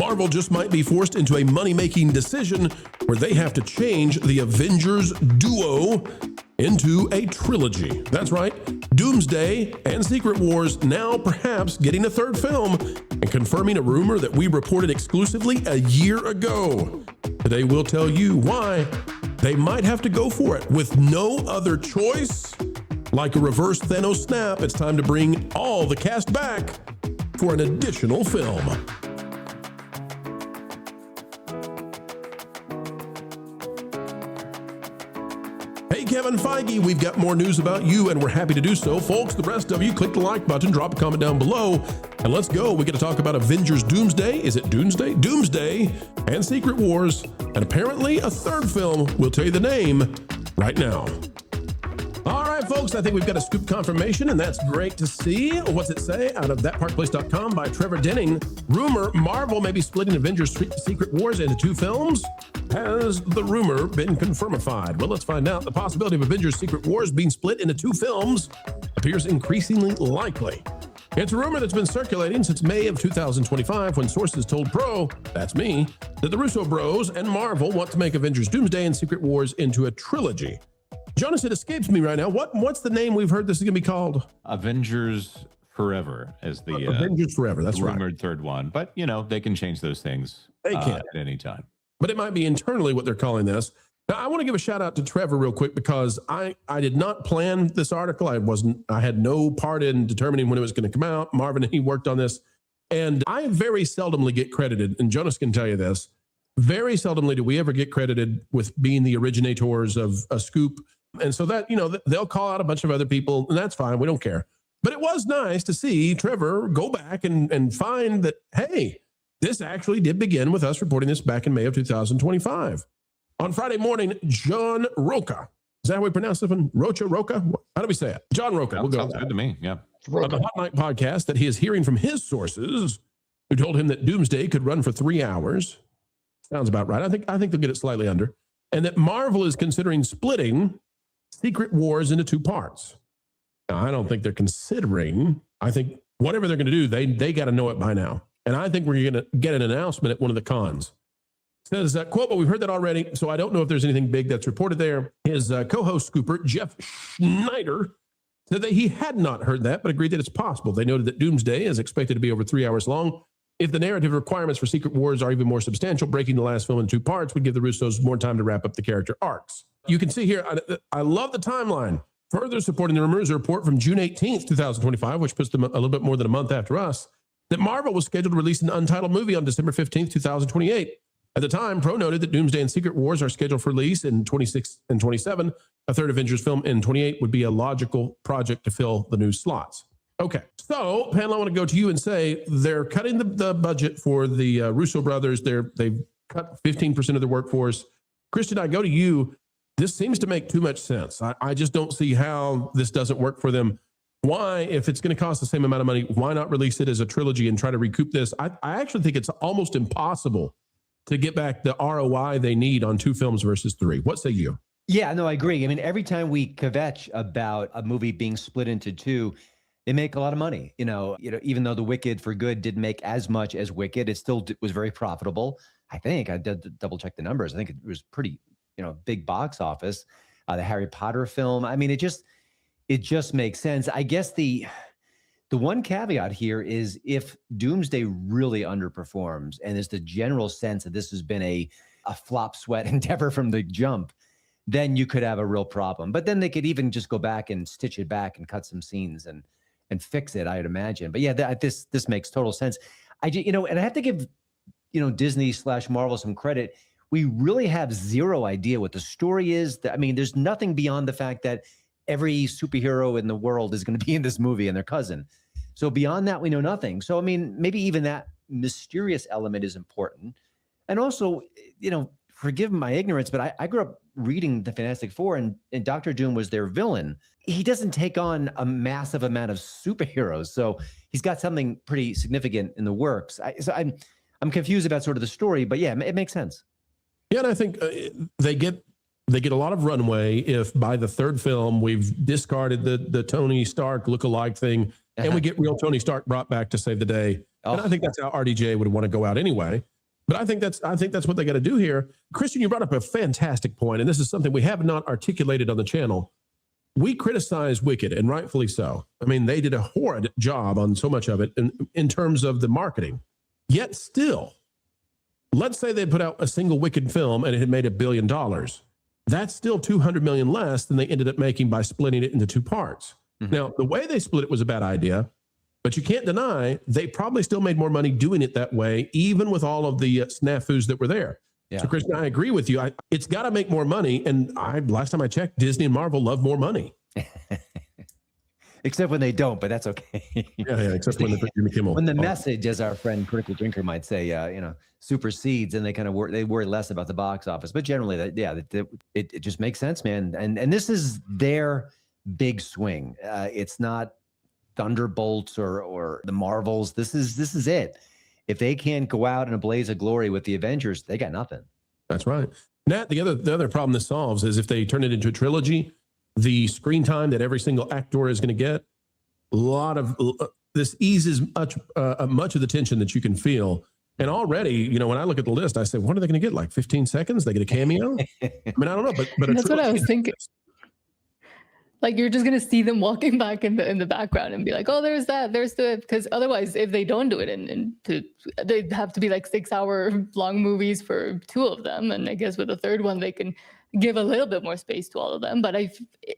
Marvel just might be forced into a money-making decision where they have to change the Avengers duo into a trilogy. That's right, Doomsday and Secret Wars now perhaps getting a third film and confirming a rumor that we reported exclusively a year ago. Today we'll tell you why they might have to go for it with no other choice. Like a reverse Thanos snap, it's time to bring all the cast back for an additional film. Hey, Kevin Feige, we've got more news about you, and we're happy to do so. Folks, the rest of you, click the like button, drop a comment down below, and let's go. We get to talk about Avengers Doomsday. Is it Doomsday? Doomsday and Secret Wars, and apparently a third film. We'll tell you the name right now. All right, folks, I think we've got a scoop confirmation, and that's great to see. What's it say? Out of thatparkplace.com by Trevor Denning. Rumor, Marvel may be splitting Avengers Secret Wars into two films. Has the rumor been confirmified? Well, let's find out. The possibility of Avengers Secret Wars being split into two films appears increasingly likely. It's a rumor that's been circulating since May of 2025 when sources told Pro, that's me, that the Russo bros and Marvel want to make Avengers Doomsday and Secret Wars into a trilogy. Jonas, it escapes me right now. What's the name we've heard this is going to be called? Avengers Forever as the Avengers Forever. That's right. Rumored third one, but you know they can change those things at any time. But it might be internally what they're calling this. Now, I want to give a shout out to Trevor real quick because I did not plan this article. I had no part in determining when it was going to come out. Marvin and he worked on this, and I very seldomly get credited. And Jonas can tell you this. Very seldomly do we ever get credited with being the originators of a scoop. And so that, you know, they'll call out a bunch of other people, and that's fine. We don't care. But it was nice to see Trevor go back and find that, hey, this actually did begin with us reporting this back in May of 2025. On Friday morning, John Roca, is that how we pronounce it? Roca? How do we say it? John Roca. We'll go. Sounds good to me, yeah. On the Hot Night podcast that he is hearing from his sources who told him that Doomsday could run for 3 hours. Sounds about right. I think they'll get it slightly under. And that Marvel is considering splitting Secret Wars into two parts. Now, I don't think they're considering. I think whatever they're going to do, they got to know it by now. And I think we're going to get an announcement at one of the cons. It says, quote, but we've heard that already, so I don't know if there's anything big that's reported there. His co-host Scooper, Jeff Schneider, said that he had not heard that, but agreed that it's possible. They noted that Doomsday is expected to be over 3 hours long. If the narrative requirements for Secret Wars are even more substantial, breaking the last film in two parts would give the Russos more time to wrap up the character arcs. You can see here, I love the timeline. Further supporting the rumors, a report from June 18th, 2025, which puts them a little bit more than a month after us, that Marvel was scheduled to release an untitled movie on December 15th, 2028. At the time, Pro noted that Doomsday and Secret Wars are scheduled for release in 26 and 27. A third Avengers film in 28 would be a logical project to fill the new slots. Okay, so panel, I want to go to you and say they're cutting the budget for the Russo brothers. They've cut 15% of their workforce. Christian, I go to you. This seems to make too much sense. I just don't see how this doesn't work for them. Why, if it's going to cost the same amount of money, why not release it as a trilogy and try to recoup this? I actually think it's almost impossible to get back the ROI they need on two films versus three. What say you? Yeah, no, I agree. I mean, every time we kvetch about a movie being split into two, they make a lot of money. You know, even though The Wicked for Good didn't make as much as Wicked, it still was very profitable. I think I did double check the numbers. I think it was pretty, big box office. The Harry Potter film. I mean, it just makes sense. I guess the one caveat here is if Doomsday really underperforms, and there's the general sense that this has been a flop sweat endeavor from the jump, then you could have a real problem. But then they could even just go back and stitch it back and cut some scenes and fix it, I'd imagine. But yeah, this makes total sense. And I have to give Disney/Marvel some credit. We really have zero idea what the story is. I mean, there's nothing beyond the fact that every superhero in the world is going to be in this movie and their cousin. So beyond that, we know nothing. So, I mean, maybe even that mysterious element is important. And also, forgive my ignorance, but I grew up reading the Fantastic Four, and Dr. Doom was their villain. He doesn't take on a massive amount of superheroes. So he's got something pretty significant in the works. I'm confused about sort of the story, but yeah, it makes sense. Yeah, and I think they get a lot of runway if by the third film we've discarded the Tony Stark lookalike thing, and we get real Tony Stark brought back to save the day. And I think that's how RDJ would want to go out anyway. But I think that's what they got to do here. Christian, you brought up a fantastic point, and this is something we have not articulated on the channel. We criticize Wicked, and rightfully so. I mean, they did a horrid job on so much of it in terms of the marketing. Yet still, let's say they put out a single Wicked film and it had made $1 billion. That's still $200 million less than they ended up making by splitting it into two parts. Mm-hmm. Now, the way they split it was a bad idea, but you can't deny they probably still made more money doing it that way, even with all of the snafus that were there. Yeah. So, Christian, I agree with you. It's got to make more money. And last time I checked, Disney and Marvel love more money. Except when they don't, but that's okay. yeah, except when Jimmy Kimmel. When the message, as our friend Critical Drinker might say, supersedes, and they worry less about the box office. But generally, it just makes sense, man. And this is their big swing. It's not Thunderbolts or the Marvels. This is it. If they can't go out in a blaze of glory with the Avengers, they got nothing. That's right. Nat, the other problem this solves is if they turn it into a trilogy, the screen time that every single actor is going to get, a lot of this eases much of the tension that you can feel. And already, when I look at the list, I say, what are they going to get? Like 15 seconds? They get a cameo? I mean, I don't know, but that's what I was thinking. Like, you're just going to see them walking back in the background and be like, oh, there's the, because otherwise, if they don't do it, they'd have to be like 6-hour long movies for 2 of them. And I guess with the third one, they can give a little bit more space to all of them. But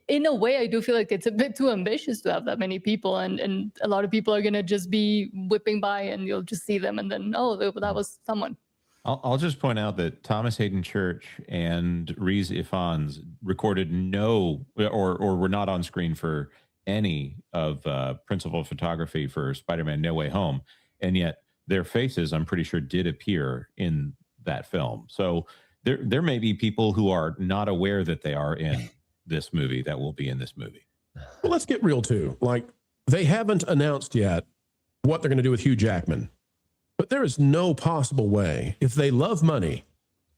in a way, I do feel like it's a bit too ambitious to have that many people. And a lot of people are going to just be whipping by and you'll just see them. And then, oh, that was someone. I'll just point out that Thomas Hayden Church and Rhys Ifans recorded or were not on screen for any of principal photography for Spider-Man No Way Home. And yet their faces, I'm pretty sure, did appear in that film. So there may be people who are not aware that they are in this movie that will be in this movie. Well, let's get real too. Like, they haven't announced yet what they're going to do with Hugh Jackman. But there is no possible way, if they love money,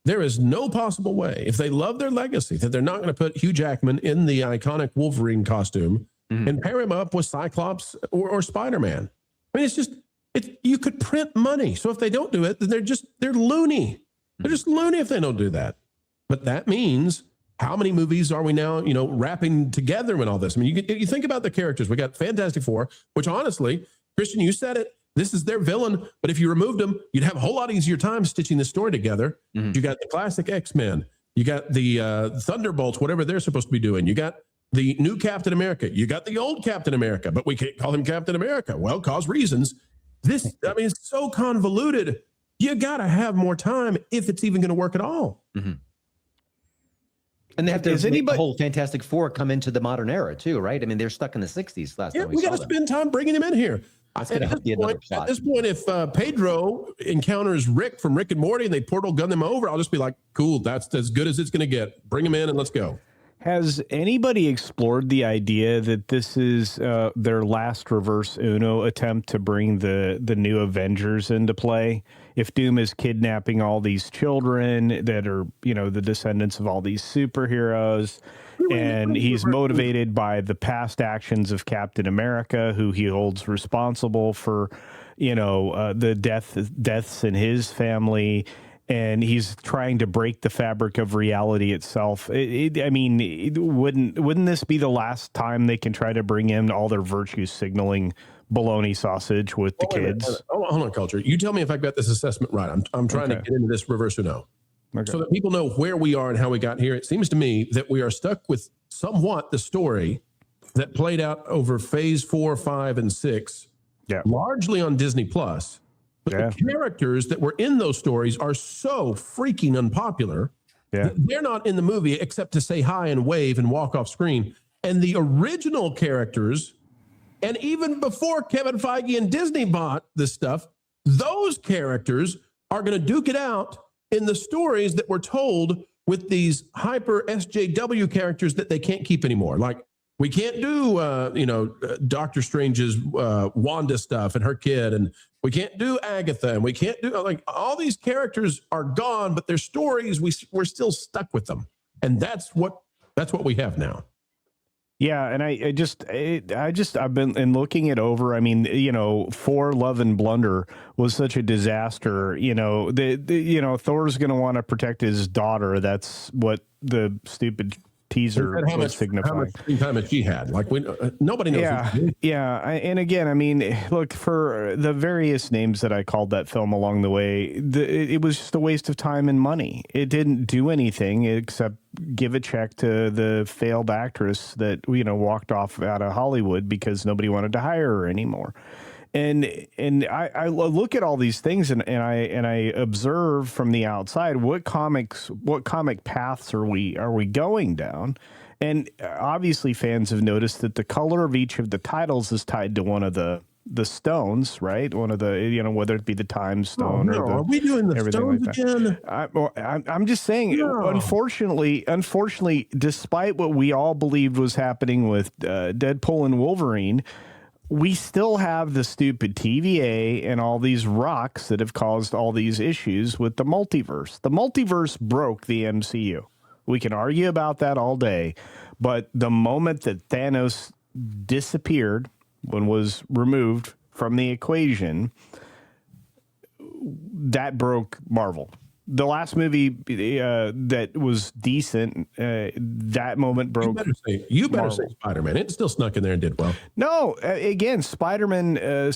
there is no possible way, if they love their legacy, that they're not going to put Hugh Jackman in the iconic Wolverine costume and pair him up with Cyclops or Spider-Man. I mean, you could print money. So if they don't do it, then they're loony. They're just loony if they don't do that. But that means, how many movies are we now, wrapping together in all this? I mean, you think about the characters. We got Fantastic Four, which honestly, Christian, you said it. This is their villain, but if you removed them, you'd have a whole lot easier time stitching the story together. Mm-hmm. You got the classic X-Men. You got the Thunderbolts, whatever they're supposed to be doing. You got the new Captain America. You got the old Captain America, but we can't call him Captain America. Well, cause reasons. It's so convoluted. You got to have more time if it's even going to work at all. Mm-hmm. And they have to make the whole Fantastic Four come into the modern era too, right? I mean, they're stuck in the 60s last time we got to spend time bringing them in here. At this point, if Pedro encounters Rick from Rick and Morty and they portal gun them over, I'll just be like, cool, that's as good as it's going to get. Bring them in and let's go. Has anybody explored the idea that this is their last reverse Uno attempt to bring the new Avengers into play? If Doom is kidnapping all these children that are, the descendants of all these superheroes, and he's motivated by the past actions of Captain America, who he holds responsible for, the deaths in his family, and he's trying to break the fabric of reality itself. Wouldn't this be the last time they can try to bring in all their virtue signaling bologna sausage with the kids? Hold on, Culture. You tell me if I've got this assessment right. I'm trying to get into this reverse Uno. Okay. So that people know where we are and how we got here. It seems to me that we are stuck with somewhat the story that played out over phase 4, 5, and 6, largely on Disney Plus. But the characters that were in those stories are so freaking unpopular. Yeah. They're not in the movie except to say hi and wave and walk off screen. And the original characters, and even before Kevin Feige and Disney bought this stuff, those characters are going to duke it out in the stories that were told with these hyper SJW characters that they can't keep anymore. Like, we can't do, Doctor Strange's Wanda stuff and her kid, and we can't do Agatha, and we can't do, all these characters are gone, but their stories, we're still stuck with them. And that's what we have now. Yeah, and I've been looking it over. I mean, For Love and Blunder was such a disaster. Thor's going to want to protect his daughter. That's what the stupid teaser was signifying. How much screen time she had? Like nobody knows. And again, I mean, look, for the various names that I called that film along the way, it was just a waste of time and money. It didn't do anything except give a check to the failed actress that walked off out of Hollywood because nobody wanted to hire her anymore. And I look at all these things and I observe from the outside what comic paths are we going down, and obviously fans have noticed that the color of each of the titles is tied to one of the stones, right? One of the whether it be the time stone or are we doing the stones like again? I'm just saying, unfortunately, despite what we all believed was happening with Deadpool and Wolverine, we still have the stupid TVA and all these rocks that have caused all these issues with the multiverse. The multiverse broke the MCU. We can argue about that all day, but the moment that Thanos disappeared, when was removed from the equation, that broke Marvel. The last movie that was decent, that moment broke. You better say Spider-Man. It still snuck in there and did well. No, again, Spider-Man, no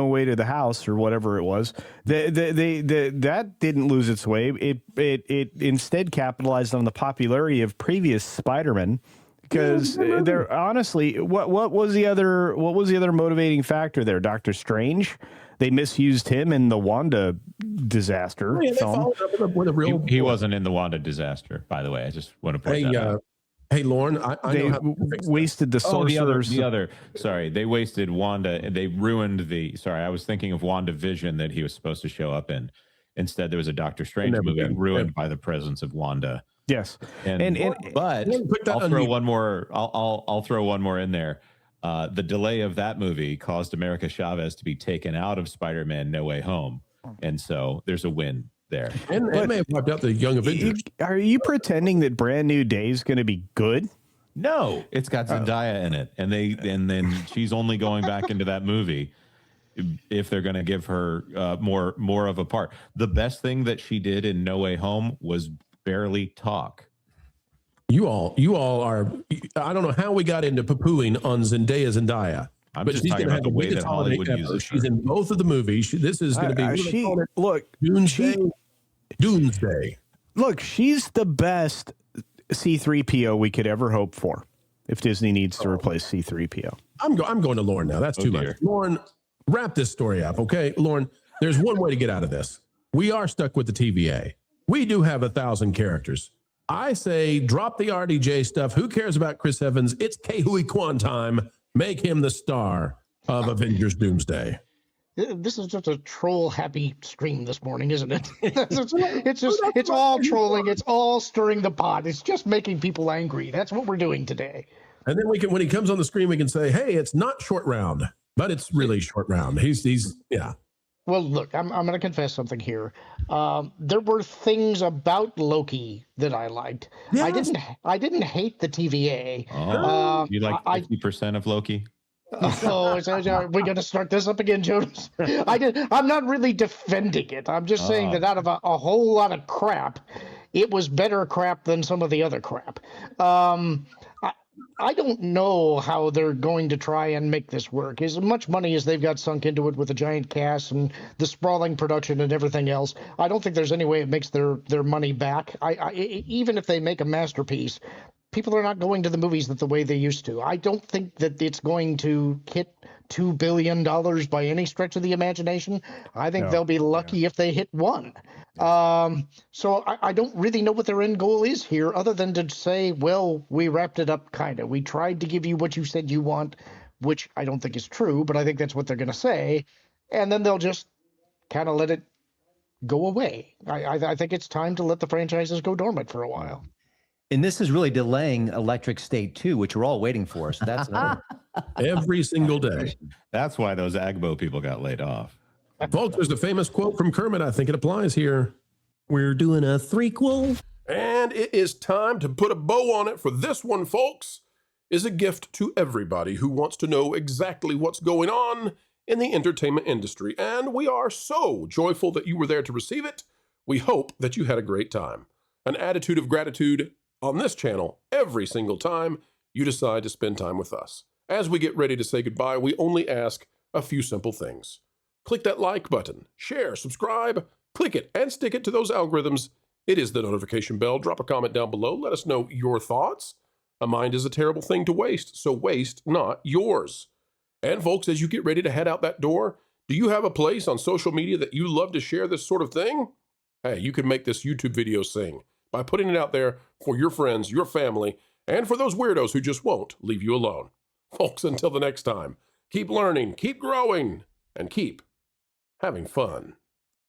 way to the house or whatever it was. That didn't lose its way. It instead capitalized on the popularity of previous Spider-Man. Because there, honestly, what was the other motivating factor there? Doctor Strange. They misused him in the Wanda disaster film. He wasn't in the Wanda disaster, by the way. I just want to point that out. Hey, Lauren, they wasted the sorcerers. They wasted Wanda, and they ruined I was thinking of WandaVision that he was supposed to show up in. Instead, there was a Doctor Strange movie ruined by the presence of Wanda. Yes, but I'll throw one more. I'll throw one more in there. The delay of that movie caused America Chavez to be taken out of Spider-Man: No Way Home, and so there's a win there. And it may have wiped out the Young Avengers. Are you pretending that Brand New Day is going to be good? No, it's got Zendaya in it, and then she's only going back into that movie if they're going to give her more of a part. The best thing that she did in No Way Home was barely talk. You all are. I don't know how we got into poo-pooing on Zendaya. I'm just talking about the way that Hollywood uses her. She's in both of the movies. This is going to be Doomsday. Look, she's the best C-3PO we could ever hope for. If Disney needs to replace C-3PO, I'm going to Lauren now. That's too much. Lauren, wrap this story up, okay? Lauren, there's one way to get out of this. We are stuck with the TVA. We do have 1,000 characters. I say drop the RDJ stuff. Who cares about Chris Evans? It's Kehui Kwan time. Make him the star of Avengers Doomsday. This is just a troll happy stream this morning, isn't it? it's all trolling. It's all stirring the pot. It's just making people angry. That's what we're doing today. And then when he comes on the screen, we can say, hey, it's not short round, but it's really short round. He's. Well, look, I'm going to confess something here. There were things about Loki that I liked. Yes. I didn't hate the TVA. You like 50% of Loki? So are we going to start this up again, Jonas? I'm not really defending it. I'm just saying that out of a whole lot of crap, it was better crap than some of the other crap. I don't know how they're going to try and make this work. As much money as they've got sunk into it with the giant cast and the sprawling production and everything else, I don't think there's any way it makes their money back. Even if they make a masterpiece, people are not going to the movies the way they used to. I don't think that it's going to hit $2 billion by any stretch of the imagination. I think they'll be lucky if they hit $1. So I don't really know what their end goal is here, other than to say, well, we wrapped it up kind of. We tried to give you what you said you want, which I don't think is true, but I think that's what they're going to say. And then they'll just kind of let it go away. I think it's time to let the franchises go dormant for a while. And this is really delaying Electric State 2, which we're all waiting for. So that's every single day. That's why those Agbo people got laid off. Folks, there's a famous quote from Kermit. I think it applies here. We're doing a threequel. And it is time to put a bow on it, for this one, folks, is a gift to everybody who wants to know exactly what's going on in the entertainment industry. And we are so joyful that you were there to receive it. We hope that you had a great time. An attitude of gratitude on this channel every single time you decide to spend time with us. As we get ready to say goodbye, we only ask a few simple things. Click that like button, share, subscribe, click it, and stick it to those algorithms. It is the notification bell. Drop a comment down below. Let us know your thoughts. A mind is a terrible thing to waste, so waste not yours. And folks, as you get ready to head out that door, do you have a place on social media that you love to share this sort of thing? Hey, you can make this YouTube video sing by putting it out there for your friends, your family, and for those weirdos who just won't leave you alone. Folks, until the next time, keep learning, keep growing, and keep having fun.